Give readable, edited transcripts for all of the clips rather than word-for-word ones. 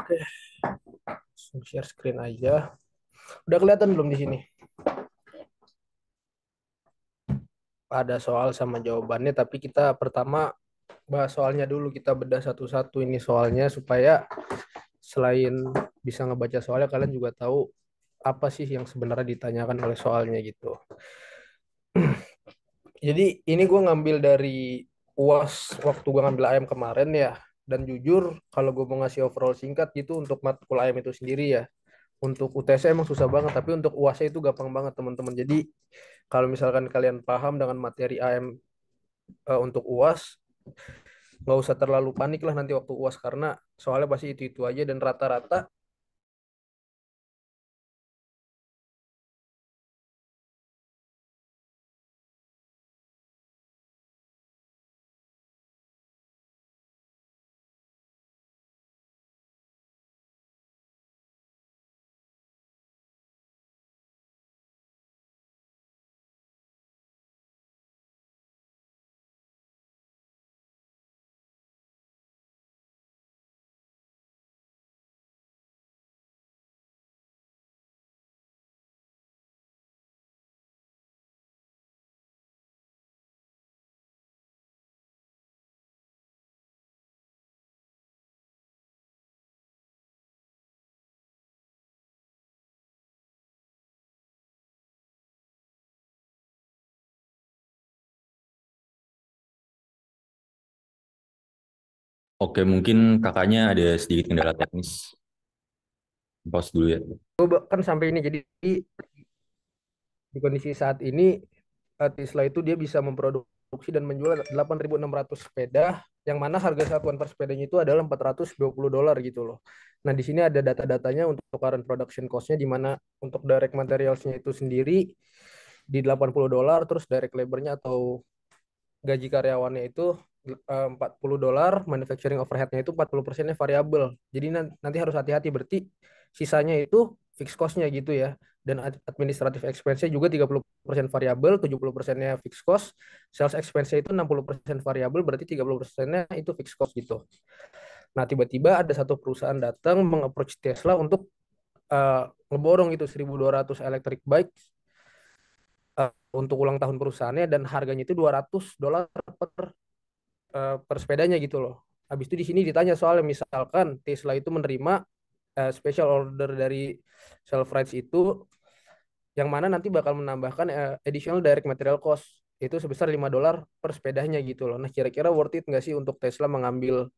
Oke, share screen aja. Udah kelihatan belum di sini? Ada soal sama jawabannya, tapi kita pertama bahas soalnya dulu. Kita bedah satu-satu ini soalnya supaya selain bisa ngebaca soalnya, kalian juga tahu apa sih yang sebenarnya ditanyakan oleh soalnya gitu. Jadi ini gue ngambil dari UAS waktu gue ngambil AM kemarin ya. Dan jujur kalau gue mau ngasih overall singkat gitu untuk matkul AM itu sendiri ya. Untuk UTS emang susah banget, tapi untuk UAS itu gampang banget teman-teman. Jadi kalau misalkan kalian paham dengan materi AM untuk UAS, nggak usah terlalu panik lah nanti waktu UAS karena soalnya pasti itu aja dan rata-rata Oke, mungkin kakaknya ada sedikit kendala teknis. Pause dulu ya. kan sampai ini. Jadi di kondisi saat ini Tesla itu dia bisa memproduksi dan menjual 8.600 sepeda yang mana harga satuan per sepedanya itu adalah $420 gitu loh. Nah, di sini ada data-datanya untuk current production cost-nya di mana untuk direct materials-nya itu sendiri di $80, terus direct labor-nya atau gaji karyawannya itu $40, manufacturing overhead-nya itu 40%-nya variabel. Jadi nanti harus hati-hati, berarti sisanya itu fixed cost-nya gitu ya. Dan administrative expense-nya juga 30% variabel, 70%-nya fixed cost. Sales expense-nya itu 60% variabel, berarti 30%-nya itu fixed cost gitu. Nah, tiba-tiba ada satu perusahaan datang meng-approach Tesla untuk ngeborong itu 1.200 electric bike untuk ulang tahun perusahaannya dan harganya itu $200 per sepedanya gitu loh. Habis itu di sini ditanya soalnya misalkan Tesla itu menerima special order dari self rides itu yang mana nanti bakal menambahkan additional direct material cost itu sebesar $5 per sepedanya gitu loh. Nah, kira-kira worth it nggak sih untuk Tesla mengambil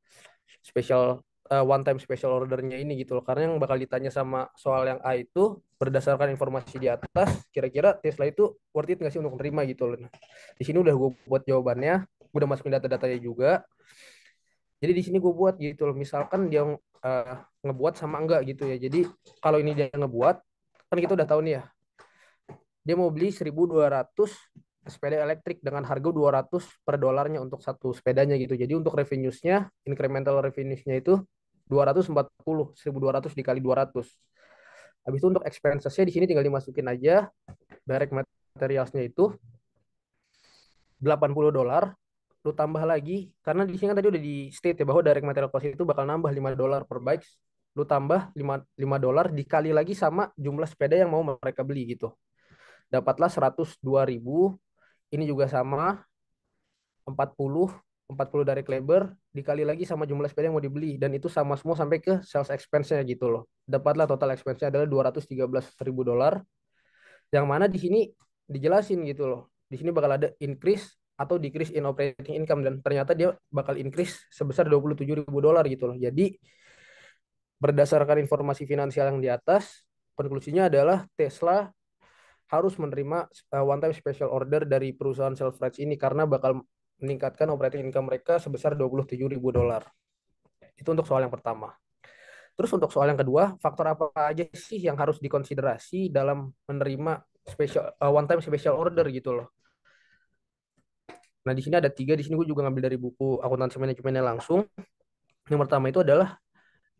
special one time special ordernya ini gitu loh. Karena yang bakal ditanya sama soal yang A itu berdasarkan informasi di atas, kira-kira Tesla itu worth it nggak sih untuk menerima gitu loh. Nah, di sini udah gue buat jawabannya, gue udah masukin data-datanya juga. Jadi di sini gue buat gitu loh. Misalkan dia ngebuat sama enggak gitu ya. Jadi kalau ini dia ngebuat, kan kita udah tahu nih ya. Dia mau beli 1.200 sepeda elektrik dengan harga 200 per dolarnya untuk satu sepedanya gitu. Jadi untuk revenue-nya, incremental revenue-nya itu 240, 1.200 dikali 200. Habis itu untuk expenses-nya di sini tinggal dimasukin aja direct materials-nya itu $80, lu tambah lagi karena di sini kan tadi udah di state ya bahwa direct material cost itu bakal nambah $5 per bikes, lu tambah $5 dikali lagi sama jumlah sepeda yang mau mereka beli gitu, dapatlah 102.000. Ini juga sama 40 40 direct labor dikali lagi sama jumlah sepeda yang mau dibeli dan itu sama semua sampai ke sales expense-nya gitu loh, dapatlah total expense-nya adalah $213.000 yang mana di sini dijelasin gitu loh. Di sini bakal ada increase atau decrease in operating income dan ternyata dia bakal increase sebesar $27.000 gitu loh. Jadi berdasarkan informasi finansial yang di atas, konklusinya adalah Tesla harus menerima one time special order dari perusahaan self rides ini karena bakal meningkatkan operating income mereka sebesar $27.000. Itu untuk soal yang pertama. Terus untuk soal yang kedua, faktor apa aja sih yang harus dikonsiderasi dalam menerima one time special order gitu loh. Nah, di sini ada tiga. Di sini gue juga ngambil dari buku akuntansi manajemennya langsung. Yang pertama itu adalah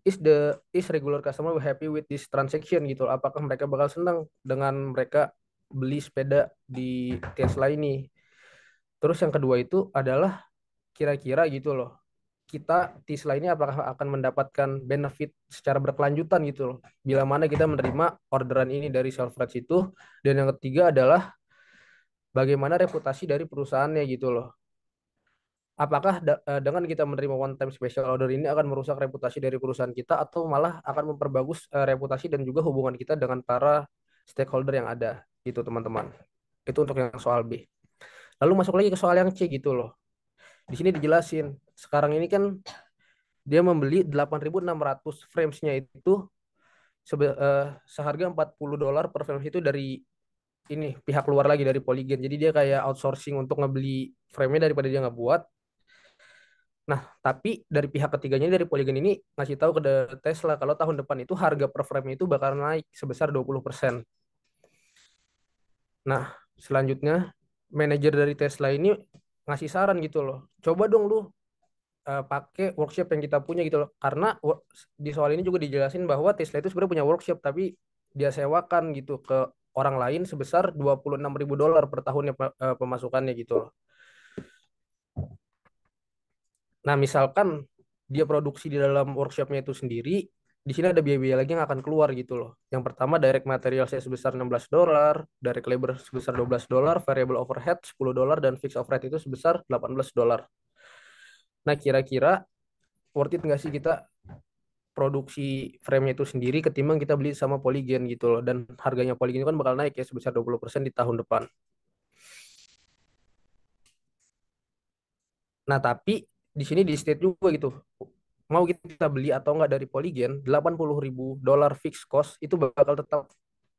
is regular customer happy with this transaction gitu loh. Apakah mereka bakal senang dengan mereka beli sepeda di Tesla ini. Terus yang kedua itu adalah kira-kira gitu loh. kita Tesla ini apakah akan mendapatkan benefit secara berkelanjutan gitu loh. Bila mana kita menerima orderan ini dari Selfridge itu. Dan yang ketiga adalah bagaimana reputasi dari perusahaannya gitu loh. Apakah dengan kita menerima one time special order ini akan merusak reputasi dari perusahaan kita atau malah akan memperbagus reputasi dan juga hubungan kita dengan para stakeholder yang ada gitu teman-teman. Itu untuk yang soal B. Lalu masuk lagi ke soal yang C gitu loh. Di sini dijelasin. Sekarang ini kan dia membeli 8.600 framesnya itu seharga $40 per frames itu dari ini pihak luar lagi dari Polygon. Jadi dia kayak outsourcing untuk ngebeli frame-nya daripada dia nggak buat. Nah, tapi dari pihak ketiganya dari Polygon ini ngasih tahu ke Tesla kalau tahun depan itu harga per frame itu bakal naik sebesar 20%. Nah, selanjutnya manajer dari Tesla ini ngasih saran gitu loh. Coba dong lu pakai workshop yang kita punya gitu loh. Karena di soal ini juga dijelasin bahwa Tesla itu sebenarnya punya workshop tapi dia sewakan gitu ke orang lain sebesar $26.000 per tahunnya pemasukannya gitu loh. Nah, misalkan dia produksi di dalam workshopnya itu sendiri, di sini ada biaya-biaya lagi yang akan keluar gitu loh. Yang pertama direct material saya sebesar $16, direct labor sebesar $12, variable overhead $10 dan fixed overhead itu sebesar $18. Nah, kira-kira worth it nggak sih kita produksi frame-nya itu sendiri ketimbang kita beli sama Polygon gitu loh. Dan harganya Polygon itu kan bakal naik ya sebesar 20% di tahun depan. Nah, tapi di sini di state juga gitu. Mau kita beli atau enggak dari Polygon, $80.000 fixed cost itu bakal tetap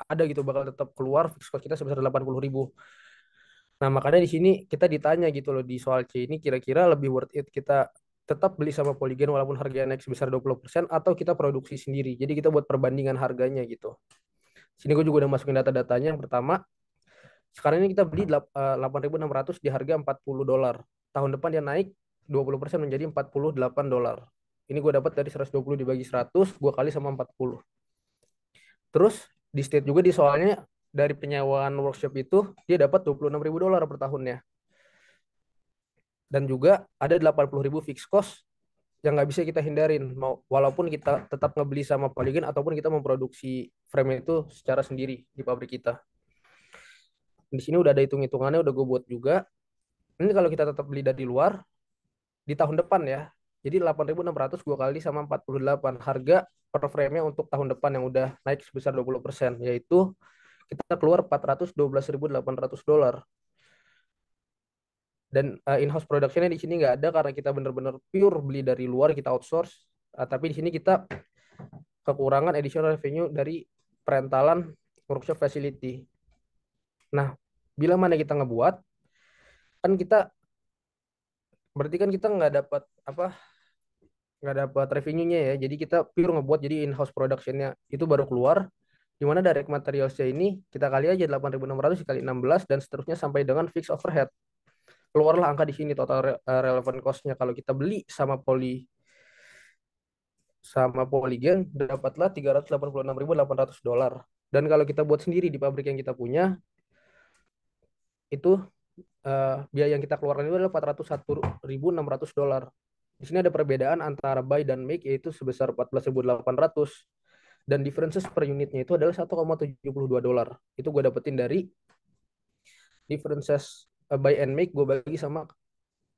ada gitu, bakal tetap keluar fixed cost kita sebesar 80.000. Nah, makanya di sini kita ditanya gitu loh di soal C ini kira-kira lebih worth it kita tetap beli sama Polygon walaupun harganya naik sebesar 20% atau kita produksi sendiri. Jadi kita buat perbandingan harganya gitu. Sini gue juga udah masukin data-datanya. Yang pertama, sekarang ini kita beli 8.600 di harga $40. Tahun depan dia naik 20% menjadi $48. Ini gue dapat dari 120 dibagi 100, gue kali sama 40. Terus di state juga di soalnya dari penyewaan workshop itu dia dapat $26.000 per tahunnya. Dan juga ada 80.000 fixed cost yang nggak bisa kita hindarin. Mau walaupun kita tetap ngebeli sama Polygon ataupun kita memproduksi frame itu secara sendiri di pabrik kita. Di sini udah ada hitung-hitungannya, udah gue buat juga. Ini kalau kita tetap beli dari luar di tahun depan ya. Jadi 8.600 gue kali sama 48 harga per frame-nya untuk tahun depan yang udah naik sebesar 20%, yaitu kita keluar $412.800. Dan in-house production-nya di sini nggak ada karena kita bener-bener pure beli dari luar, kita outsource. Tapi di sini kita kekurangan additional revenue dari perentalan workshop facility. Nah, bila mana kita ngebuat, kan kita berarti kan kita nggak dapat revenue-nya ya. Jadi kita pure ngebuat jadi in-house production-nya itu baru keluar. Di mana direct materials-nya ini kita kali aja 8.600 kali 16 dan seterusnya sampai dengan fixed overhead. Keluarlah angka di sini total relevant cost-nya kalau kita beli sama Polygon dapatlah $386.800. Dan kalau kita buat sendiri di pabrik yang kita punya itu biaya yang kita keluarkan itu adalah $401.600. Di sini ada perbedaan antara buy dan make yaitu sebesar 14.800 dan differences per unitnya itu adalah $1,72. Itu gue dapetin dari differences buy and make gue bagi sama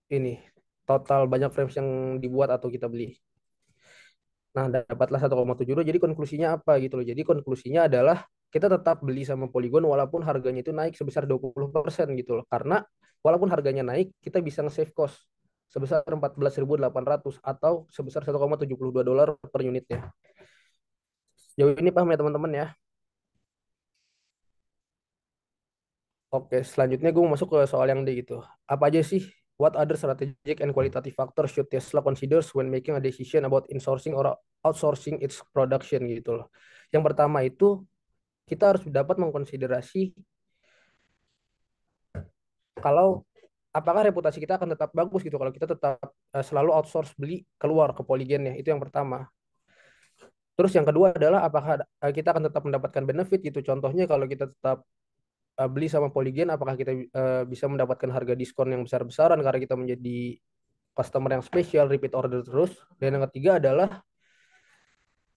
ini total banyak frames yang dibuat atau kita beli. Nah, dapatlah 1,72. Jadi konklusinya apa gitu loh. Jadi konklusinya adalah kita tetap beli sama Polygon walaupun harganya itu naik sebesar 20% gitu loh. Karena walaupun harganya naik, kita bisa nge-save cost sebesar 14.800 atau sebesar $1,72 per unitnya. Jauh ini paham ya teman-teman ya. Oke, selanjutnya gue mau masuk ke soal yang D gitu. Apa aja sih what other strategic and qualitative factors should Tesla considers when making a decision about insourcing or outsourcing its production gitu loh. Yang pertama itu kita harus dapat mengkonsiderasi kalau apakah reputasi kita akan tetap bagus gitu kalau kita tetap selalu outsource beli keluar ke Polygon ya. Itu yang pertama. Terus yang kedua adalah apakah kita akan tetap mendapatkan benefit gitu. Contohnya kalau kita tetap beli sama Polygon, apakah kita bisa mendapatkan harga diskon yang besar-besaran karena kita menjadi customer yang spesial, repeat order terus. Dan yang ketiga adalah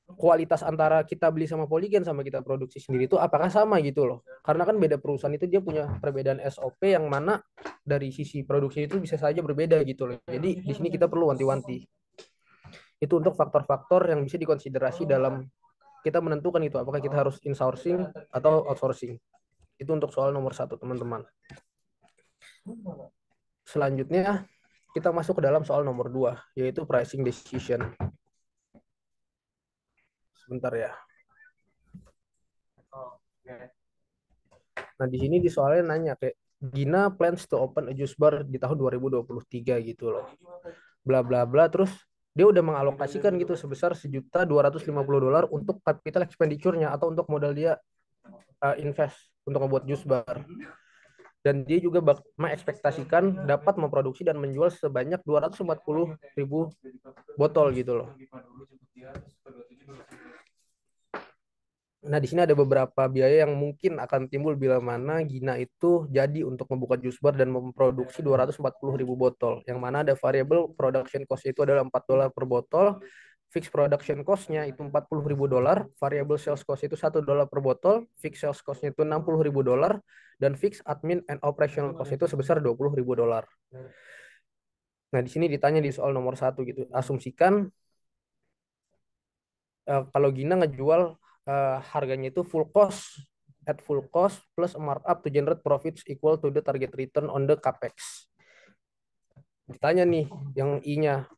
kualitas antara kita beli sama Polygen sama kita produksi sendiri itu apakah sama gitu loh. Karena kan beda perusahaan itu dia punya perbedaan SOP yang mana dari sisi produksi itu bisa saja berbeda gitu loh. Jadi di sini kita perlu wanti-wanti. Itu untuk faktor-faktor yang bisa dikonsiderasi dalam kita menentukan itu apakah kita harus insourcing atau outsourcing. Itu untuk soal nomor satu, teman-teman. Selanjutnya kita masuk ke dalam soal nomor dua, yaitu pricing decision. Sebentar ya. Nah, di sini di soalnya nanya kayak Gina plans to open a juice bar di tahun 2023 gitu loh. Bla bla bla, terus dia udah mengalokasikan gitu sebesar $1.250 untuk capital expenditure-nya atau untuk modal dia invest untuk membuat juice bar. Dan dia juga mengekspektasikan dapat memproduksi dan menjual sebanyak 240.000 botol gitu loh. Nah, di sini ada beberapa biaya yang mungkin akan timbul bila mana Gina itu jadi untuk membuka juice bar dan memproduksi 240.000 botol. Yang mana ada variable production cost itu adalah $4 per botol, fixed production cost-nya itu $40.000, variable sales cost itu $1 per botol, fixed sales cost-nya itu $60.000, dan fixed admin and operational cost itu sebesar $20.000. Nah, di sini ditanya di soal nomor satu gitu. Asumsikan kalau Gina ngejual harganya itu full cost at full cost plus a markup to generate profits equal to the target return on the capex. Ditanya nih yang I-nya,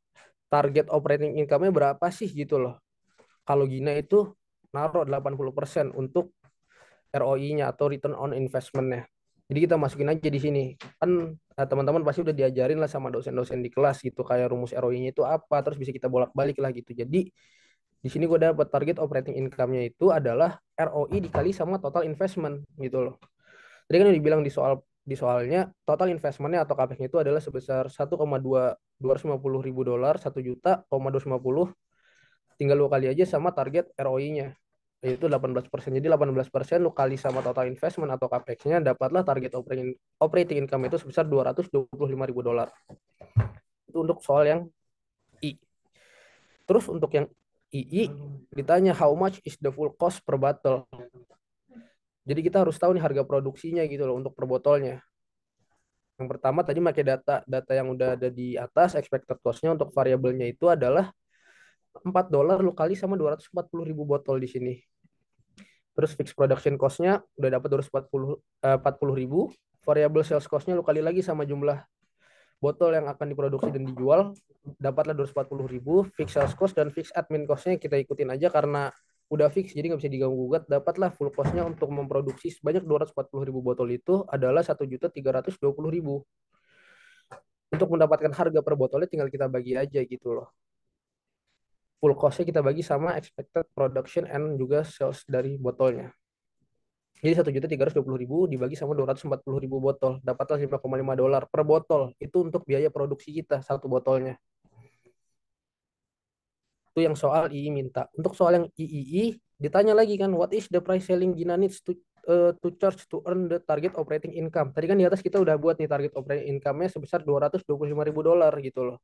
target operating income-nya berapa sih gitu loh. Kalau Gina itu naruh 80% untuk ROI-nya atau return on investment-nya. Jadi kita masukin aja di sini. Kan teman-teman pasti udah diajarin lah sama dosen-dosen di kelas gitu kayak rumus ROI-nya itu apa, terus bisa kita bolak-balik lah gitu. Jadi di sini gue dapat target operating income-nya itu adalah ROI dikali sama total investment gitu loh. Tadi kan udah dibilang di soalnya total investmentnya atau capex-nya itu adalah sebesar 1,250 ribu dolar, 1 juta, 250. Tinggal lu kali aja sama target ROI-nya yaitu 18%. Jadi 18% lu kali sama total investment atau capex-nya dapatlah target operating income itu sebesar 225 ribu dolar. Itu untuk soal yang I. Terus untuk yang II ditanya how much is the full cost per bottle. Jadi kita harus tahu nih harga produksinya gitu loh untuk per botolnya. Yang pertama tadi pakai data yang udah ada di atas, expected cost-nya untuk variabelnya itu adalah $4 lu kali sama 240.000 botol di sini. Terus fixed production cost-nya udah dapat 240.000. Variable sales cost-nya lu kali lagi sama jumlah botol yang akan diproduksi dan dijual, dapatlah 240.000. Fixed sales cost dan fixed admin cost-nya kita ikutin aja karena udah fix jadi nggak bisa diganggu gugat. Dapatlah full cost-nya untuk memproduksi sebanyak 240.000 botol itu adalah 1.320.000. Untuk mendapatkan harga per botolnya tinggal kita bagi aja gitu loh. Full cost-nya kita bagi sama expected production and juga sales dari botolnya. Jadi 1.320.000 dibagi sama 240.000 botol. Dapatlah $5,5 per botol. Itu untuk biaya produksi kita satu botolnya. Itu yang soal II minta. Untuk soal yang III ditanya lagi kan, what is the price selling Gina needs to charge to earn the target operating income. Tadi kan di atas kita udah buat nih target operating income-nya sebesar $225.000 gitu loh.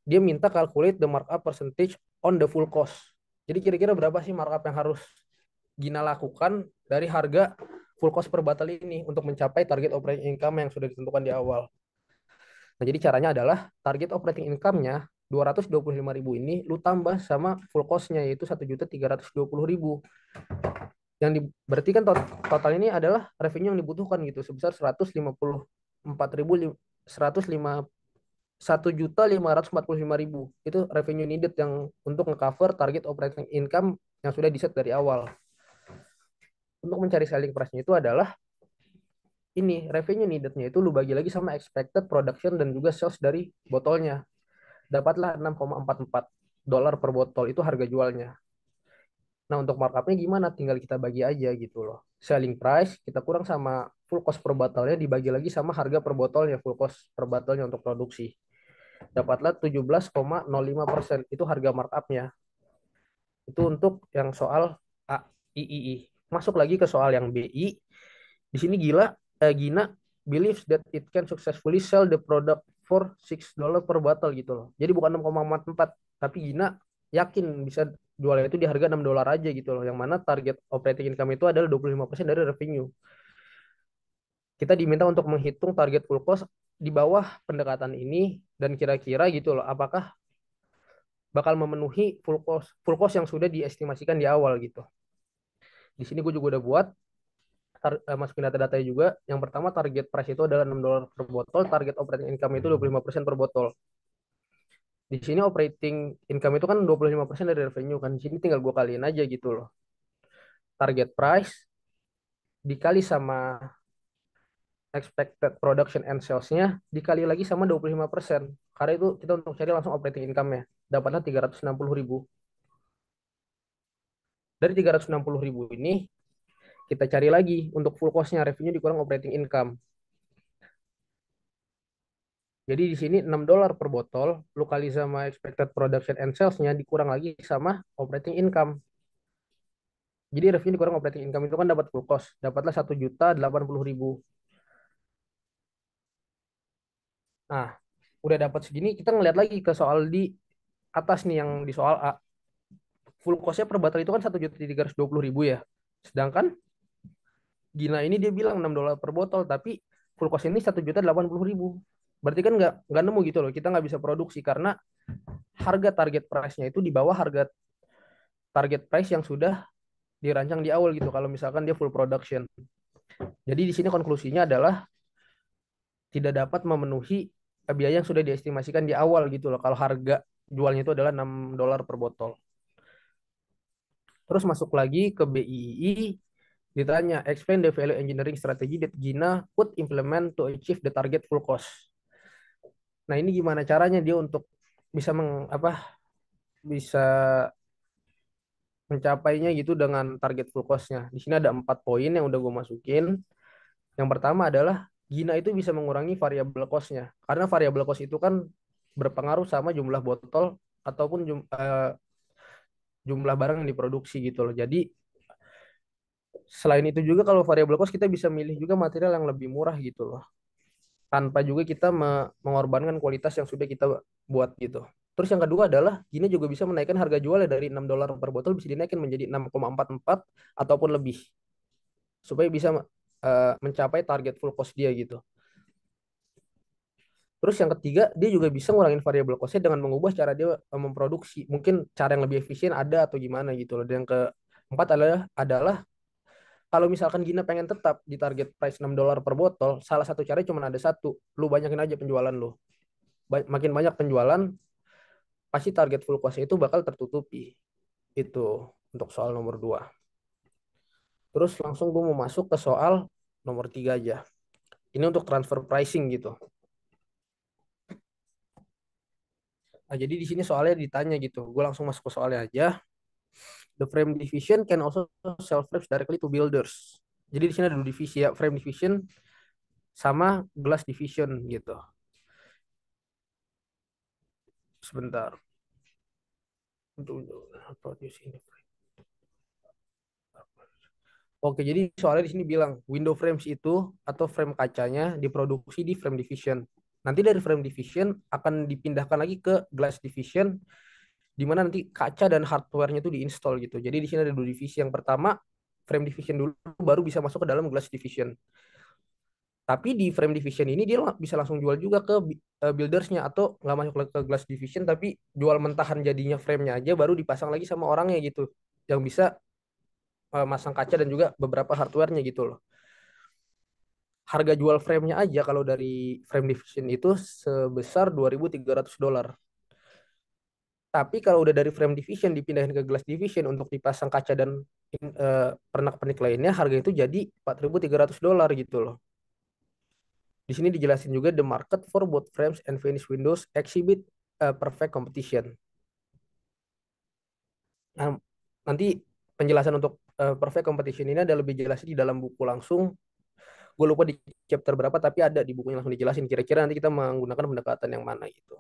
Dia minta calculate the markup percentage on the full cost. Jadi kira-kira berapa sih markup yang harus Gina lakukan dari harga full cost per botol ini untuk mencapai target operating income yang sudah ditentukan di awal. Nah, jadi caranya adalah target operating income-nya 225.000 ini lu tambah sama full cost-nya yaitu 1.320.000. Yang berarti kan total ini adalah revenue yang dibutuhkan gitu sebesar 1.545.000 itu revenue needed yang untuk ngecover target operating income yang sudah di set dari awal. Untuk mencari selling price-nya itu adalah ini revenue needed-nya itu lu bagi lagi sama expected production dan juga sales dari botolnya. Dapatlah $6,44 per botol itu harga jualnya. Nah, untuk markupnya gimana? Tinggal kita bagi aja gitu loh. Selling price kita kurang sama full cost per botolnya dibagi lagi sama harga per botolnya, full cost per botolnya untuk produksi. Dapatlah 17,05% itu harga markupnya. Itu untuk yang soal A, I. Masuk lagi ke soal yang BI. Di sini Gina believes that it can successfully sell the product $6.46 per bottle gitu loh. Jadi bukan 6,44, tapi Gina yakin bisa jualnya itu di harga $6 aja gitu loh. Yang mana target operating income itu adalah 25% dari revenue. Kita diminta untuk menghitung target full cost di bawah pendekatan ini dan kira-kira gitu loh, apakah bakal memenuhi full cost yang sudah diestimasikan di awal gitu. Di sini gue juga udah buat masukin data-datanya juga. Yang pertama target price itu adalah $6 per botol, target operating income itu 25% per botol. Di sini operating income itu kan 25% dari revenue kan. Di sini tinggal gue kaliin aja gitu loh. Target price dikali sama expected production and sales-nya dikali lagi sama 25%. Karena itu kita untuk cari langsung operating income-nya. Dapatnya 360.000. Dari 360.000 ini kita cari lagi untuk full cost-nya, revenue dikurang operating income. Jadi di sini $6 per botol, lu kali sama expected production and sales-nya dikurang lagi sama operating income. Jadi revenue dikurang operating income itu kan dapat full cost. Dapatlah 1.080.000. Nah, udah dapat segini, kita ngeliat lagi ke soal di atas nih yang di soal A. Full cost-nya per botol itu kan 1.320.000 ya. Sedangkan Gina ini dia bilang $6 per botol, tapi full cost ini 1.080.000. Berarti kan nggak nemu gitu loh. Kita nggak bisa produksi karena harga target price-nya itu di bawah harga target price yang sudah dirancang di awal gitu. Kalau misalkan dia full production. Jadi di sini konklusinya adalah tidak dapat memenuhi biaya yang sudah diestimasikan di awal gitu loh. Kalau harga jualnya itu adalah $6 per botol. Terus masuk lagi ke BII, ditanya explain the value engineering strategy that Gina would implement to achieve the target full cost. Nah, ini gimana caranya dia untuk bisa bisa mencapainya gitu dengan target full cost-nya. Di sini ada 4 poin yang udah gue masukin. Yang pertama adalah Gina itu bisa mengurangi variabel cost-nya. Karena variabel cost itu kan berpengaruh sama jumlah botol ataupun jumlah barang yang diproduksi gitu loh. Jadi selain itu juga kalau variabel cost kita bisa milih juga material yang lebih murah gitu loh. Tanpa juga kita mengorbankan kualitas yang sudah kita buat gitu. Terus yang kedua adalah Gina juga bisa menaikkan harga jualnya dari $6 per botol bisa dinaikkan menjadi 6,44 ataupun lebih supaya bisa mencapai target full cost dia gitu. Terus yang ketiga, dia juga bisa ngurangin variabel cost-nya dengan mengubah cara dia memproduksi. Mungkin cara yang lebih efisien ada atau gimana gitu loh. Dan yang keempat adalah kalau misalkan Gina pengen tetap di target price $6 per botol, salah satu cara cuma ada satu. Lu banyakin aja penjualan lu. Makin banyak penjualan, pasti target full cost itu bakal tertutupi. Itu untuk soal nomor 2. Terus langsung gue mau masuk ke soal nomor 3 aja. Ini untuk transfer pricing gitu. Nah, jadi di sini soalnya ditanya gitu. Gue langsung masuk ke soalnya aja. The frame division can also sell frames directly to builders. Jadi di sini ada 2 divisi ya, frame division sama glass division gitu. Sebentar. Untuk produce ini. Oke, jadi soalnya di sini bilang window frames itu atau frame kacanya diproduksi di frame division. Nanti dari frame division akan dipindahkan lagi ke glass division di mana nanti kaca dan hardware-nya itu diinstal gitu. Jadi di sini ada 2 divisi. Yang pertama frame division dulu baru bisa masuk ke dalam glass division. Tapi di frame division ini dia bisa langsung jual juga ke buildersnya atau nggak masuk ke glass division tapi jual mentahan jadinya frame-nya aja baru dipasang lagi sama orangnya gitu. Yang bisa masang kaca dan juga beberapa hardware-nya gitu loh. Harga jual frame-nya aja kalau dari frame division itu sebesar $2.300. Tapi kalau udah dari frame division dipindahin ke glass division untuk dipasang kaca dan pernak-pernik lainnya, harga itu jadi $4.300 gitu loh. Di sini dijelasin juga the market for both frames and finished windows exhibit perfect competition. Nah, nanti penjelasan untuk perfect competition ini ada lebih jelas di dalam buku langsung. Gue lupa di chapter berapa, tapi ada di bukunya langsung dijelasin. Kira-kira nanti kita menggunakan pendekatan yang mana gitu.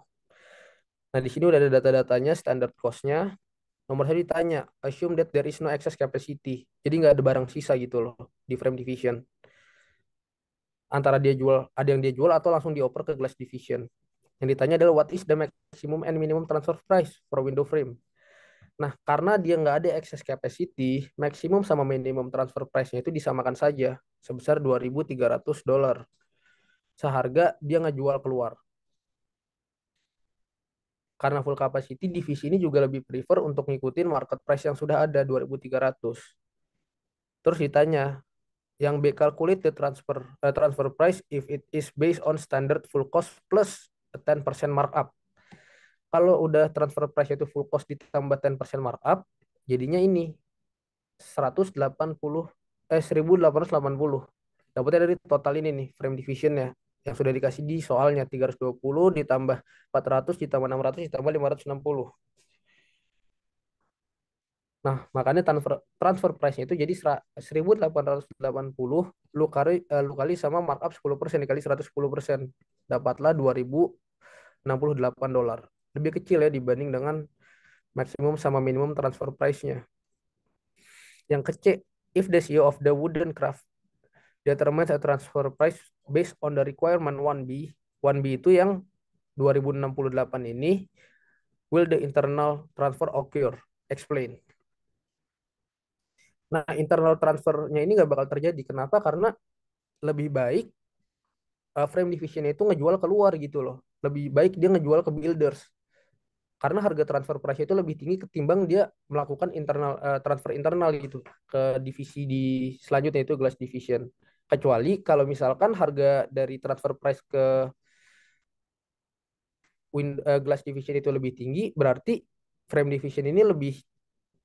Nah, di sini udah ada data-datanya, standard cost-nya. Nomor 1 ditanya, assume that there is no excess capacity. Jadi nggak ada barang sisa gitu loh di frame division. Antara dia jual, ada yang dia jual atau langsung dioper ke glass division. Yang ditanya adalah what is the maximum and minimum transfer price for window frame. Nah, karena dia nggak ada excess capacity, maksimum sama minimum transfer price-nya itu disamakan saja sebesar $2.300. Seharga dia ngejual keluar. Karena full capacity, divisi ini juga lebih prefer untuk ngikutin market price yang sudah ada 2.300. Terus ditanya, yang B calculate the transfer price if it is based on standard full cost plus a 10% markup. Kalau udah transfer price itu full cost ditambah 10% markup, jadinya ini 180 1880. Dapatnya dari total ini nih frame divisionnya yang sudah dikasih di soalnya 320 ditambah 400 ditambah 600 ditambah 560. Nah, makanya transfer price-nya itu jadi 1880 lu kali sama markup 10% dikali 110%. Dapatlah $2.068. Lebih kecil ya dibanding dengan maksimum sama minimum transfer price-nya. Yang kecil, if the CEO of the wooden craft determines a transfer price based on the requirement 1B. 1B itu yang 2068 ini, will the internal transfer occur? Explain. Nah, internal transfernya ini nggak bakal terjadi. Kenapa? Karena lebih baik frame division itu ngejual keluar gitu loh. Lebih baik dia ngejual ke builders. Karena harga transfer price itu lebih tinggi ketimbang dia melakukan transfer internal gitu ke divisi di selanjutnya itu glass division. Kecuali kalau misalkan harga dari transfer price ke glass division itu lebih tinggi, berarti frame division ini lebih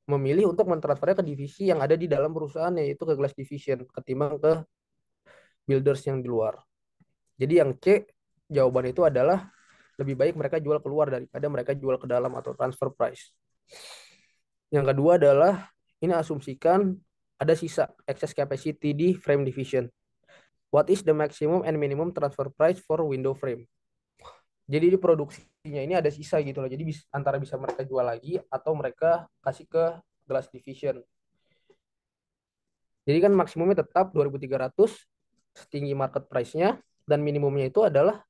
memilih untuk mentransfernya ke divisi yang ada di dalam perusahaan yaitu ke glass division ketimbang ke builders yang di luar. Jadi yang C jawaban itu adalah lebih baik mereka jual keluar daripada mereka jual ke dalam atau transfer price. Yang kedua adalah ini asumsikan ada sisa excess capacity di frame division. What is the maximum and minimum transfer price for window frame? Jadi di produksinya ini ada sisa gitu loh. Jadi antara bisa mereka jual lagi atau mereka kasih ke glass division. Jadi kan maksimumnya tetap 2.300 setinggi market price-nya dan minimumnya itu adalah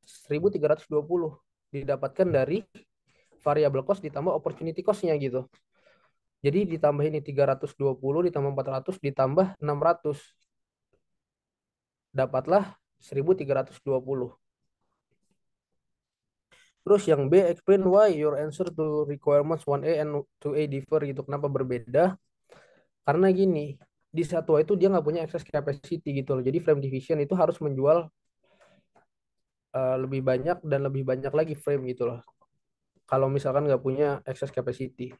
1.320 didapatkan dari variable cost ditambah opportunity cost-nya gitu. Jadi ditambah ini 320 ditambah 400 ditambah 600 dapatlah 1.320. Terus yang B, explain why your answer to requirements 1A and 2A differ gitu. Kenapa berbeda? Karena gini, di satu itu dia nggak punya excess capacity gitu loh. Jadi frame division itu harus menjual lebih banyak dan lebih banyak lagi frame gitu loh. Kalau misalkan nggak punya excess capacity.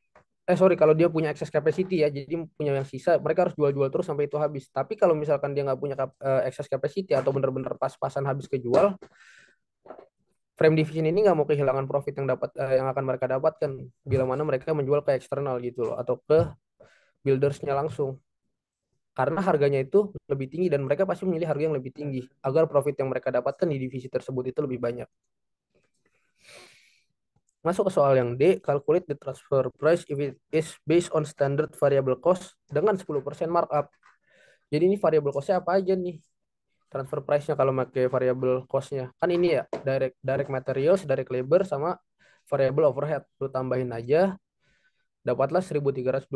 Sorry, kalau dia punya excess capacity ya, jadi punya yang sisa, mereka harus jual-jual terus sampai itu habis. Tapi kalau misalkan dia nggak punya excess capacity atau benar-benar pas-pasan habis kejual, frame division ini nggak mau kehilangan profit yang akan mereka dapatkan bila mana mereka menjual ke eksternal gitu loh atau ke buildersnya langsung karena harganya itu lebih tinggi dan mereka pasti memilih harga yang lebih tinggi agar profit yang mereka dapatkan di divisi tersebut itu lebih banyak. Masuk ke soal yang D, calculate the transfer price if it is based on standard variable cost dengan 10% markup. Jadi ini variable cost-nya apa aja nih? Transfer price-nya kalau pakai variable cost-nya. Kan ini ya, direct materials, direct labor, sama variable overhead. Lu tambahin aja, dapatlah 1.320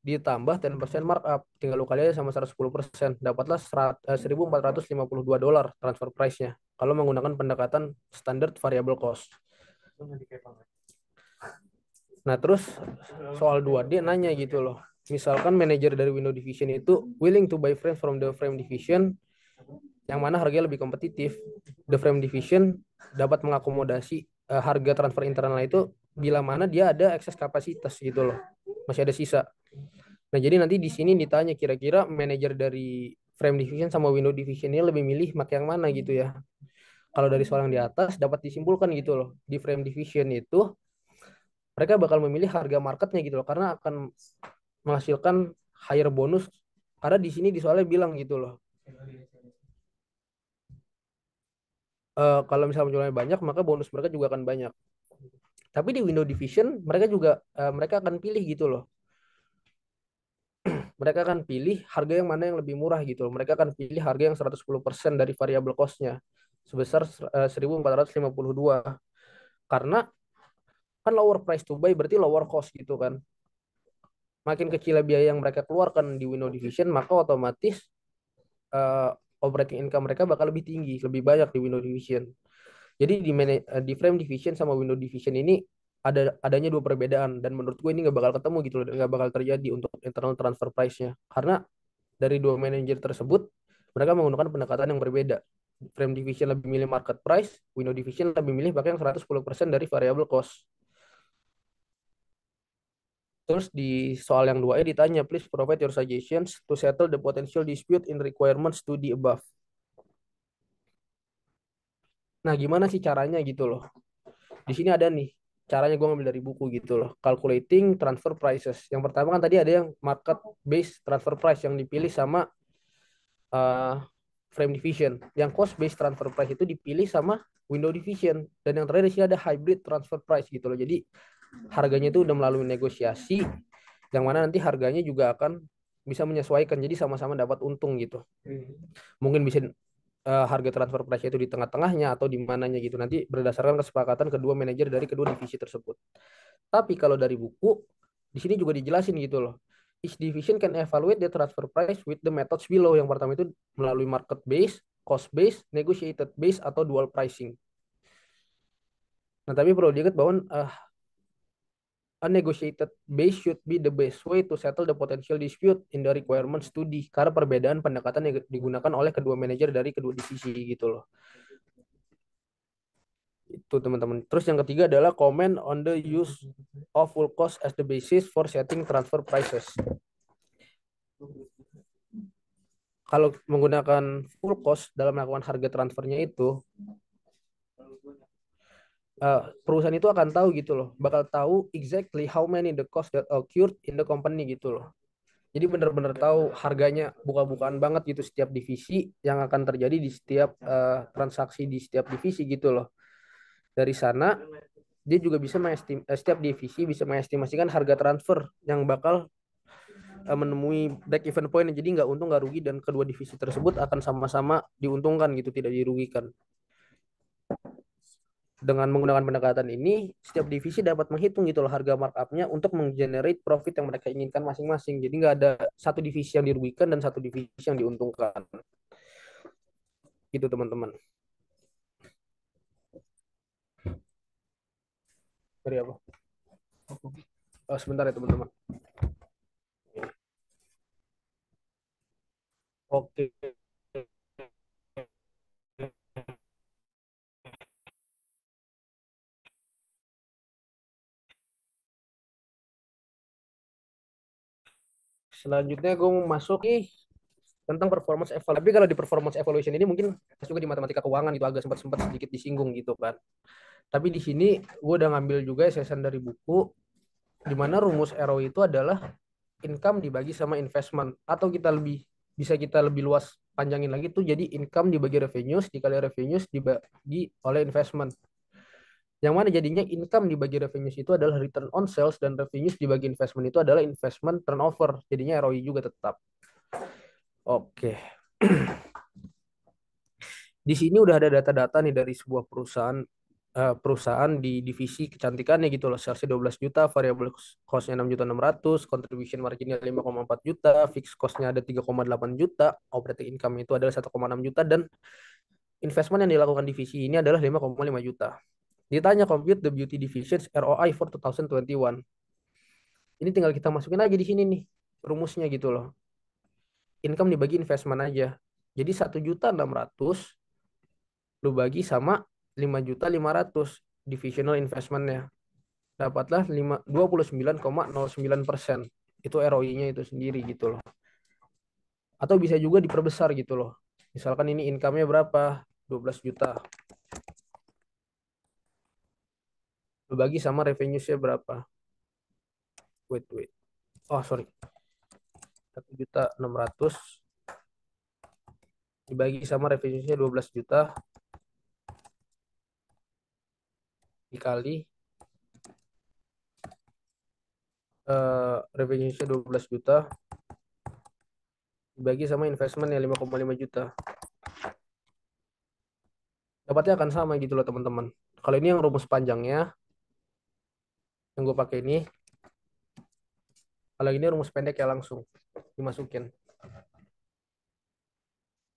ditambah 10% markup. Tinggal lu kali aja sama 110%. Dapatlah $1.452 transfer price-nya. Kalau menggunakan pendekatan standard variable cost. Nah, terus soal 2D nanya gitu loh. Misalkan manajer dari window division itu willing to buy frames from the frame division yang mana harganya lebih kompetitif. The frame division dapat mengakomodasi harga transfer internal itu bila mana dia ada excess kapasitas gitu loh. Masih ada sisa. Nah, jadi nanti di sini ditanya kira-kira manajer dari frame division sama window division ini lebih milih make yang mana gitu ya. Kalau dari soal yang di atas dapat disimpulkan gitu loh. Di frame division itu mereka bakal memilih harga marketnya gitu loh karena akan menghasilkan higher bonus karena di sini di soalnya bilang gitu loh kalau misalnya penjualannya banyak maka bonus mereka juga akan banyak tapi di window division mereka akan pilih gitu loh mereka akan pilih harga yang mana yang lebih murah gitu loh mereka akan pilih harga yang 110% dari variable cost-nya sebesar 1.452. Karena kan lower price to buy berarti lower cost gitu kan. Makin kecil biaya yang mereka keluarkan di window division, maka otomatis eh, operating income mereka bakal lebih tinggi, lebih banyak di window division. Jadi di frame division sama window division ini adanya dua perbedaan, dan menurut gue ini nggak bakal ketemu gitu loh, nggak bakal terjadi untuk internal transfer price-nya, karena dari dua manajer tersebut mereka menggunakan pendekatan yang berbeda. Frame division lebih milih market price, window division lebih milih pakai yang 110% dari variable cost. Terus di soal yang 2 ditanya, please provide your suggestions to settle the potential dispute in requirements to the above. Nah, gimana sih caranya gitu loh. Di sini ada nih, caranya gue ngambil dari buku gitu loh. Calculating transfer prices. Yang pertama kan tadi ada yang market based transfer price yang dipilih sama uh, frame division. Yang cost based transfer price itu dipilih sama window division. Dan yang terakhir di sini ada hybrid transfer price gitu loh. Jadi harganya itu udah melalui negosiasi, yang mana nanti harganya juga akan bisa menyesuaikan, jadi sama-sama dapat untung gitu. Mungkin bisa harga transfer price itu di tengah-tengahnya atau di mananya gitu, nanti berdasarkan kesepakatan kedua manajer dari kedua divisi tersebut. Tapi kalau dari buku di sini juga dijelasin gitu loh, each division can evaluate the transfer price with the methods below. Yang pertama itu melalui market base, cost base, negotiated base, atau dual pricing. Nah, tapi perlu diingat bahwa a negotiated base should be the best way to settle the potential dispute in the requirement study, karena perbedaan pendekatan yang digunakan oleh kedua manajer dari kedua divisi gitu loh. Itu teman-teman. Terus yang ketiga adalah comment on the use of full cost as the basis for setting transfer prices. Kalau menggunakan full cost dalam melakukan harga transfernya itu, perusahaan itu akan tahu gitu loh, bakal tahu exactly how many the cost that occurred in the company gitu loh. Jadi benar-benar tahu harganya, buka-bukaan banget gitu setiap divisi yang akan terjadi di setiap transaksi di setiap divisi gitu loh. Dari sana dia juga bisa setiap divisi bisa mengestimasikan harga transfer yang bakal menemui break even point. Jadi nggak untung nggak rugi, dan kedua divisi tersebut akan sama-sama diuntungkan gitu, tidak dirugikan. Dengan menggunakan pendekatan ini, setiap divisi dapat menghitung gitu loh harga markupnya untuk menggenerate profit yang mereka inginkan masing-masing. Jadi nggak ada satu divisi yang dirugikan dan satu divisi yang diuntungkan. Gitu teman-teman. Dari apa? Oh, sebentar ya teman-teman. Oke. Selanjutnya gue mau masuk nih tentang performance evaluation. Tapi kalau di performance evaluation ini mungkin juga di matematika keuangan itu agak sempat-sempat sedikit disinggung gitu kan. Tapi di sini gue udah ngambil juga esesan dari buku, di mana rumus ROI itu adalah income dibagi sama investment, atau kita lebih luas panjangin lagi tuh jadi income dibagi revenues dikali revenues dibagi oleh investment. Yang mana jadinya income dibagi revenues itu adalah return on sales, dan revenues dibagi investment itu adalah investment turnover. Jadinya ROI juga tetap. Oke. Di sini udah ada data-data nih dari sebuah perusahaan di divisi kecantikannya gitu loh. Salesnya 12 juta, variable cost-nya 6.600.000, contribution marginnya 5,4 juta, fixed cost-nya ada 3,8 juta, operating income itu adalah 1,6 juta, dan investment yang dilakukan divisi ini adalah 5,5 juta. Ditanya compute the beauty division's ROI for 2021. Ini tinggal kita masukin lagi di sini nih rumusnya gitu loh. Income dibagi investment aja. Jadi 1.600.000 lu bagi sama 5.500.000 divisional investmentnya. Dapatlah 29,09%. Itu ROI-nya itu sendiri gitu loh. Atau bisa juga diperbesar gitu loh. Misalkan ini income-nya berapa? 12 juta. Lu bagi sama revenue-nya berapa? Wait. Oh, sorry. 1.600.000 dibagi sama revenue-nya 12 juta dikali revenue-nya 12 juta dibagi sama investment yang 5,5 juta. dapatnya akan sama gitu loh teman-teman. Kalau ini yang rumus panjangnya, yang gue pakai ini, kalau ini rumus pendek ya langsung dimasukin.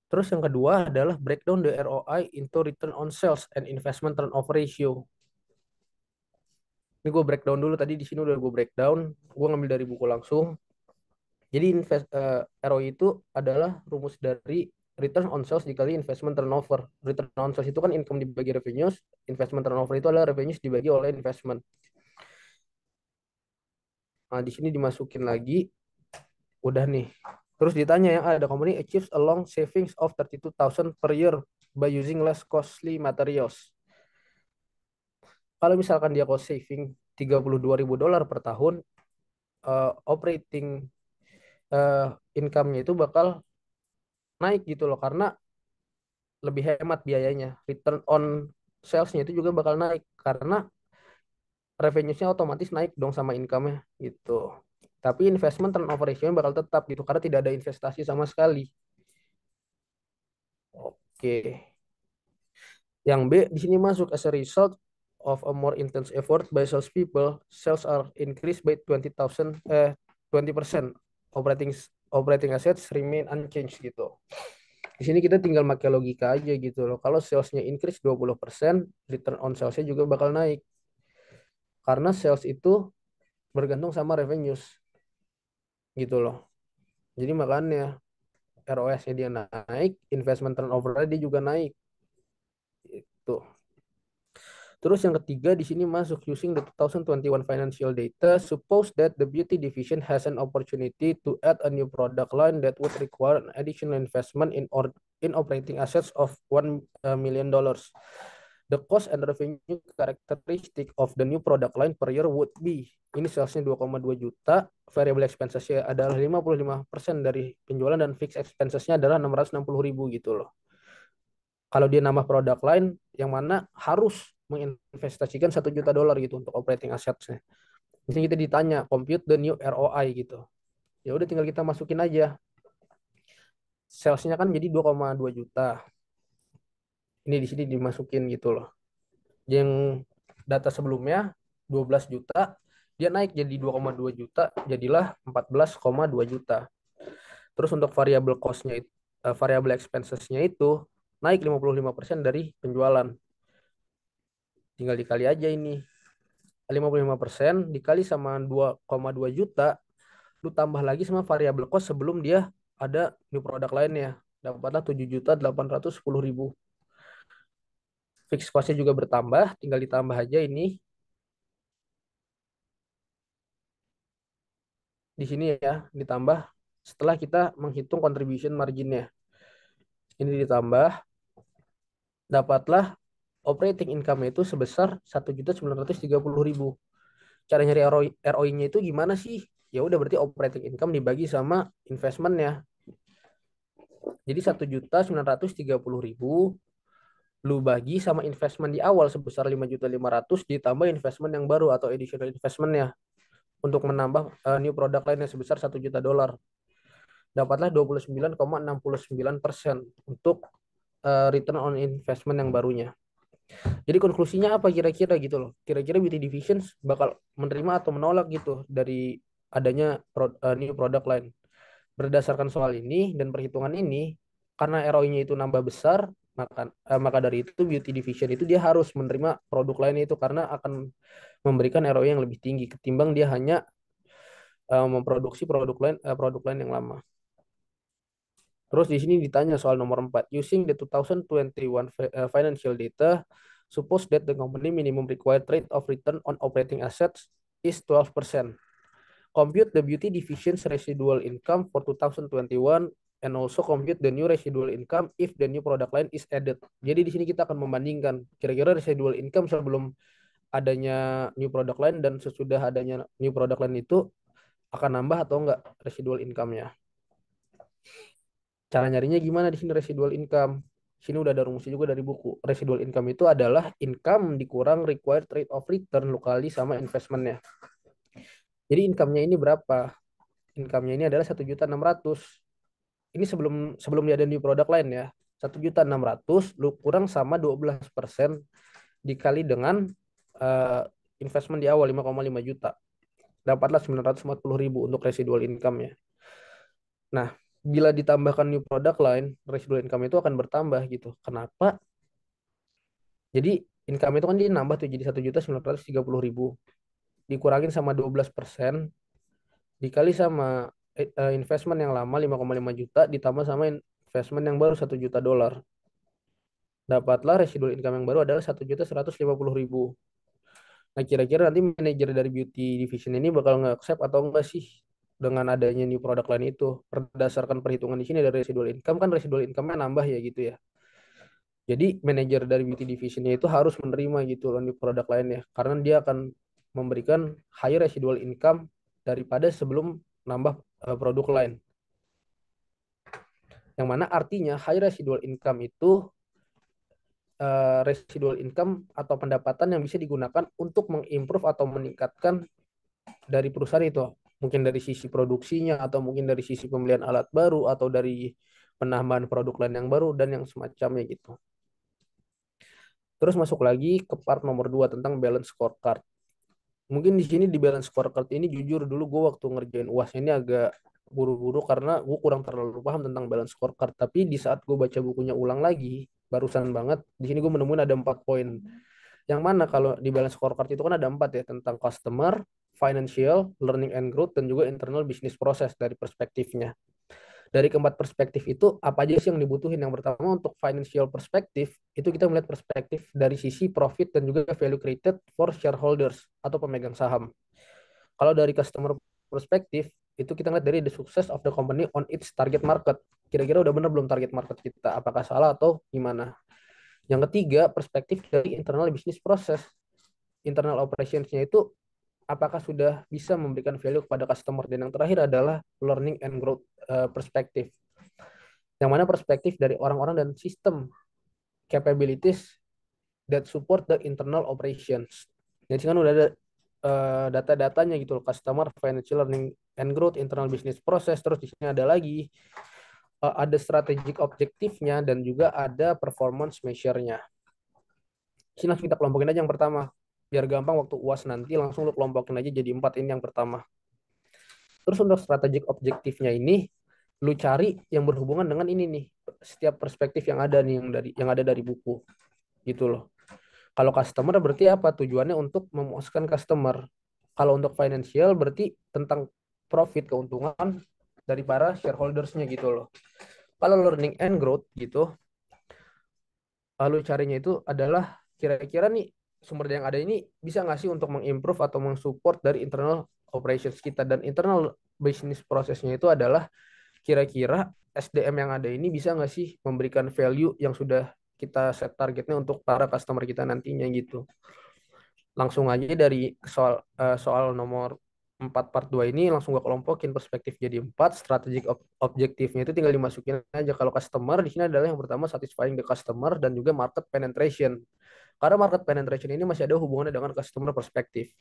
Terus yang kedua adalah breakdown the ROI into return on sales and investment turnover ratio. Ini gue breakdown dulu, tadi di sini udah gue breakdown, gue ngambil dari buku langsung. Jadi ROI itu adalah rumus dari return on sales dikali investment turnover. Return on sales itu kan income dibagi revenues, investment turnover itu adalah revenues dibagi oleh investment. Nah, di sini dimasukin lagi, udah nih. Terus ditanya yang ada company achieves a long savings of 32,000 per year by using less costly materials. Kalau misalkan dia cost saving $32.000 per tahun, operating income-nya itu bakal naik gitu loh karena lebih hemat biayanya. Return on sales-nya itu juga bakal naik karena revenue-nya otomatis naik dong sama income-nya gitu. Tapi investment turnover ratio-nya bakal tetap gitu karena tidak ada investasi sama sekali. Oke. Yang B di sini masuk as a result of a more intense effort by sales people, sales are increased by 20% operating operating assets remain unchanged gitu. Di sini kita tinggal pakai logika aja gitu loh. Kalau salesnya increase 20%, return on salesnya juga bakal naik. Karena sales itu bergantung sama revenues gitu loh. Jadi makanya ROS-nya dia naik, investment turnover dia juga naik. Gitu. Terus yang ketiga di sini masuk using the 2021 financial data, suppose that the beauty division has an opportunity to add a new product line that would require an additional investment in operating assets of $1 million. The cost and revenue characteristic of the new product line per year would be, ini salesnya 2,2 juta, variable expenses-nya adalah 55% dari penjualan dan fixed expenses-nya adalah 660.000 gitu loh. Kalau dia nambah produk lain yang mana harus menginvestasikan $1 juta gitu untuk operating assets-nya. Di sini kita ditanya compute the new ROI gitu. Ya udah tinggal kita masukin aja. Sales-nya kan jadi 2,2 juta. Ini di sini dimasukin gitu loh. Yang data sebelumnya 12 juta, dia naik jadi 2,2 juta, jadilah 14,2 juta. Terus untuk variable cost-nya, variable expenses-nya itu naik 55% dari penjualan. Tinggal dikali aja ini. 55% dikali sama 2,2 juta, lu tambah lagi sama variable cost sebelum dia ada new produk lainnya. Dapatlah 7.810.000. Fixed cost-nya juga bertambah, tinggal ditambah aja ini. Di sini ya, ditambah setelah kita menghitung contribution marginnya. Ini ditambah, dapatlah operating income itu sebesar 1.930.000. Cara nyari ROI-nya itu gimana sih? Ya udah berarti operating income dibagi sama investmentnya. Jadi 1.930.000 lu bagi sama investment di awal sebesar 5.500.000 ditambah investment yang baru atau additional investmentnya untuk menambah new product lainnya sebesar $1 juta. Dapatlah 29,69% untuk return on investment yang barunya. Jadi konklusinya apa kira-kira gitu loh. Kira-kira beauty divisions bakal menerima atau menolak gitu dari adanya new product line. Berdasarkan soal ini dan perhitungan ini, karena ROI-nya itu nambah besar, maka dari itu beauty division itu dia harus menerima produk lainnya itu karena akan memberikan ROI yang lebih tinggi ketimbang dia hanya memproduksi produk lain yang lama. Terus di sini ditanya soal nomor 4. Using the 2021 financial data, suppose that the company minimum required rate of return on operating assets is 12%. Compute the beauty division's residual income for 2021 and also compute the new residual income if the new product line is added. Jadi di sini kita akan membandingkan kira-kira residual income sebelum adanya new product line dan sesudah adanya new product line itu akan nambah atau enggak residual income-nya. Cara nyarinya gimana di sini residual income? Sini udah ada rumusnya juga dari buku. Residual income itu adalah income dikurang required rate of return lu kali sama investmentnya. Jadi income-nya ini berapa? Income-nya ini adalah 1.600.000. Ini sebelum sebelum dia ada new product lain ya. 1.600.000 lu kurang sama 12% dikali dengan uh, investment di awal 5,5 juta. Dapatlah 940.000 untuk residual income-nya. Nah, bila ditambahkan new product line, residual income itu akan bertambah gitu. Kenapa? Jadi income itu kan dia nambah tuh jadi 1.930.000. Dikurangin sama 12%, dikali sama investment yang lama 5,5 juta, ditambah sama investment yang baru 1 juta dolar. Dapatlah residual income yang baru adalah 1.150.000. Nah, kira-kira nanti manajer dari beauty division ini bakal nge-accept atau enggak sih dengan adanya new product line itu? Berdasarkan perhitungan di sini dari residual income, kan residual income-nya nambah ya gitu ya. Jadi manajer dari beauty divisionnya itu harus menerima gitu loh new product line-nya. Karena dia akan memberikan high residual income daripada sebelum nambah produk lain. Yang mana artinya high residual income itu residual income atau pendapatan yang bisa digunakan untuk mengimprove atau meningkatkan dari perusahaan itu. Mungkin dari sisi produksinya atau mungkin dari sisi pembelian alat baru atau dari penambahan produk lain yang baru dan yang semacamnya gitu. Terus masuk lagi ke part nomor 2 tentang balance scorecard. Mungkin di sini di balance scorecard ini jujur dulu gue waktu ngerjain UAS ini agak buru-buru karena gue kurang terlalu paham tentang balance scorecard. Tapi di saat gue baca bukunya ulang lagi, barusan banget, di sini gue menemukan ada 4 poin. Yang mana kalau di balance scorecard itu kan ada 4 ya, tentang customer, financial, learning and growth, dan juga internal business process dari perspektifnya. Dari keempat perspektif itu, apa aja sih yang dibutuhin? Yang pertama untuk financial perspektif, itu kita melihat perspektif dari sisi profit dan juga value created for shareholders atau pemegang saham. Kalau dari customer perspektif, itu kita lihat dari the success of the company on its target market. Kira-kira udah benar belum target market kita? Apakah salah atau gimana? Yang ketiga, perspektif dari internal business process. Internal operations-nya itu apakah sudah bisa memberikan value kepada customer. Dan yang terakhir adalah learning and growth perspektif. Yang mana perspektif dari orang-orang dan sistem capabilities that support the internal operations. Jadi kan udah ada data-datanya gitu loh, customer, financial, learning and growth, internal business process, terus di sini ada lagi ada strategic objektifnya dan juga ada performance measure-nya. Sini langsung kita kelompokin aja yang pertama. Biar gampang waktu UAS nanti langsung lu kelompokin aja jadi 4 ini yang pertama. Terus untuk strategic objektifnya ini lu cari yang berhubungan dengan ini nih. Setiap perspektif yang ada nih yang ada dari buku gitu loh. Kalau customer berarti apa? Tujuannya untuk memuaskan customer. Kalau untuk financial berarti tentang profit, keuntungan dari para shareholders-nya gitu loh. Kalau learning and growth gitu, lalu carinya itu adalah kira-kira nih sumber yang ada ini bisa nggak sih untuk mengimprove atau mensupport dari internal operations kita, dan internal business processnya itu adalah kira-kira SDM yang ada ini bisa nggak sih memberikan value yang sudah kita set targetnya untuk para customer kita nantinya gitu. Langsung aja dari soal nomor 4 part 2 ini langsung gue kelompokin perspektif jadi 4, strategic objektifnya itu tinggal dimasukin aja. Kalau customer di sini adalah yang pertama satisfying the customer dan juga market penetration. Karena market penetration ini masih ada hubungannya dengan customer perspektif.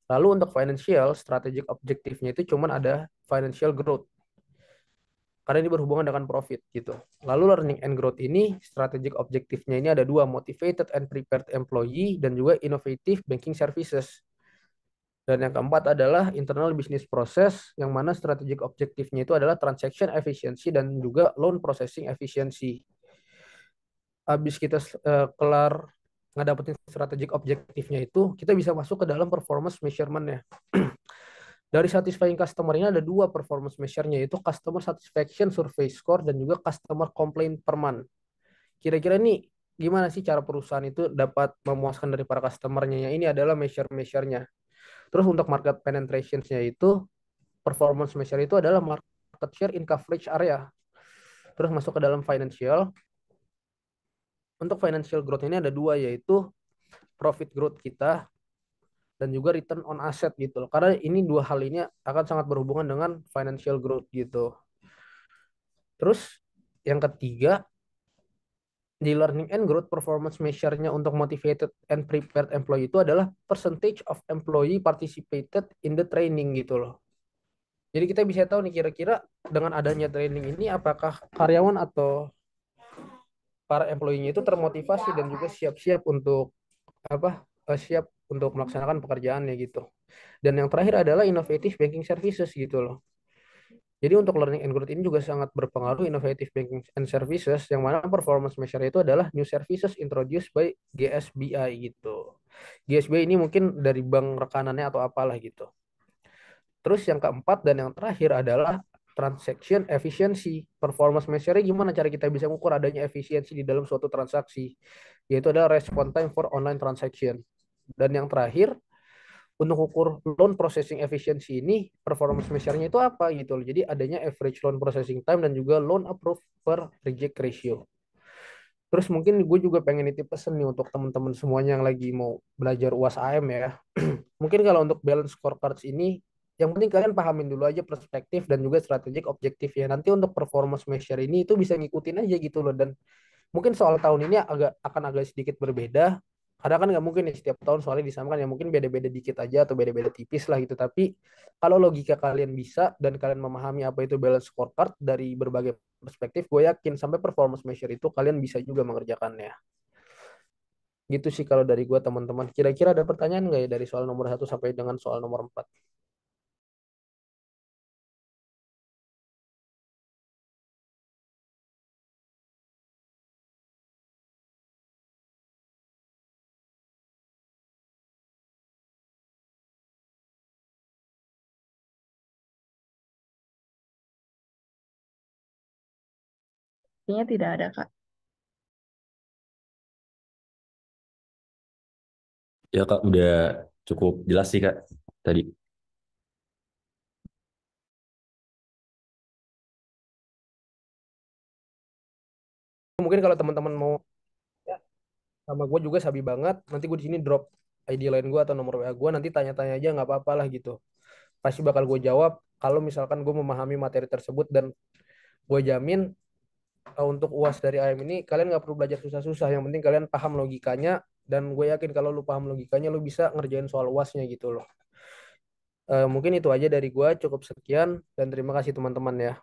Lalu untuk financial, strategic objektifnya itu cuman ada financial growth. Karena ini berhubungan dengan profit gitu. Lalu learning and growth ini strategic objektifnya ini ada dua, motivated and prepared employee dan juga innovative banking services. Dan yang keempat adalah internal business process, yang mana strategic objektifnya itu adalah transaction efficiency dan juga loan processing efficiency. Habis kita kelar ngedapetin strategic objektifnya itu, kita bisa masuk ke dalam performance measurement-nya. Dari satisfying customer ini ada dua performance measure-nya, yaitu customer satisfaction survey score dan juga customer complaint per month. Kira-kira nih gimana sih cara perusahaan itu dapat memuaskan dari para customer-nya? Ini adalah measure-nya. Terus untuk market penetration-nya itu performance measure itu adalah market share in coverage area. Terus masuk ke dalam financial. Untuk financial growth ini ada dua, yaitu profit growth kita dan juga return on asset gitu loh. Karena ini dua hal ini akan sangat berhubungan dengan financial growth gitu. Terus yang ketiga, di learning and growth performance measure-nya untuk motivated and prepared employee itu adalah percentage of employee participated in the training gitu loh. Jadi kita bisa tahu nih kira-kira dengan adanya training ini apakah karyawan atau para employee-nya itu termotivasi dan juga siap-siap untuk siap untuk melaksanakan pekerjaannya gitu. Dan yang terakhir adalah innovative banking services gitu loh. Jadi untuk learning and growth ini juga sangat berpengaruh innovative banking and services yang mana performance measure itu adalah new services introduced by GSBI gitu. GSBI ini mungkin dari bank rekanannya atau apalah gitu. Terus yang keempat dan yang terakhir adalah transaction efficiency. Performance measure gimana cara kita bisa mengukur adanya efisiensi di dalam suatu transaksi, yaitu adalah response time for online transaction. Dan yang terakhir, untuk ukur loan processing efficiency ini, performance measure-nya itu apa gitu loh. Jadi adanya average loan processing time dan juga loan approve per reject ratio. Terus mungkin gue juga pengen nitip pesen nih untuk teman-teman semuanya yang lagi mau belajar UAS AM ya. Mungkin kalau untuk balance scorecards ini, yang penting kalian pahamin dulu aja perspektif dan juga strategic objektif ya. Nanti untuk performance measure ini itu bisa ngikutin aja gitu loh. Dan mungkin soal tahun ini agak sedikit berbeda. Karena kan nggak mungkin nih setiap tahun soalnya disamakan ya. Mungkin beda-beda dikit aja atau beda-beda tipis lah gitu. Tapi kalau logika kalian bisa dan kalian memahami apa itu balance scorecard dari berbagai perspektif, gue yakin sampai performance measure itu kalian bisa juga mengerjakannya. Gitu sih kalau dari gue teman-teman. Kira-kira ada pertanyaan nggak ya dari soal nomor 1 sampai dengan soal nomor 4? Kayaknya tidak ada, Kak. Ya Kak, udah cukup jelas sih Kak tadi. Mungkin kalau teman-teman mau ya, sama gue juga sabi banget. Nanti gue di sini drop ID line gue atau nomor WA gue. Nanti tanya-tanya aja nggak apa-apa lah gitu. Pasti bakal gue jawab kalau misalkan gue memahami materi tersebut dan gue jamin untuk UAS dari AM ini kalian nggak perlu belajar susah-susah. Yang penting kalian paham logikanya dan gue yakin kalau lu paham logikanya lu bisa ngerjain soal UASnya gitu loh. Mungkin itu aja dari gue, cukup sekian dan terima kasih teman-teman ya.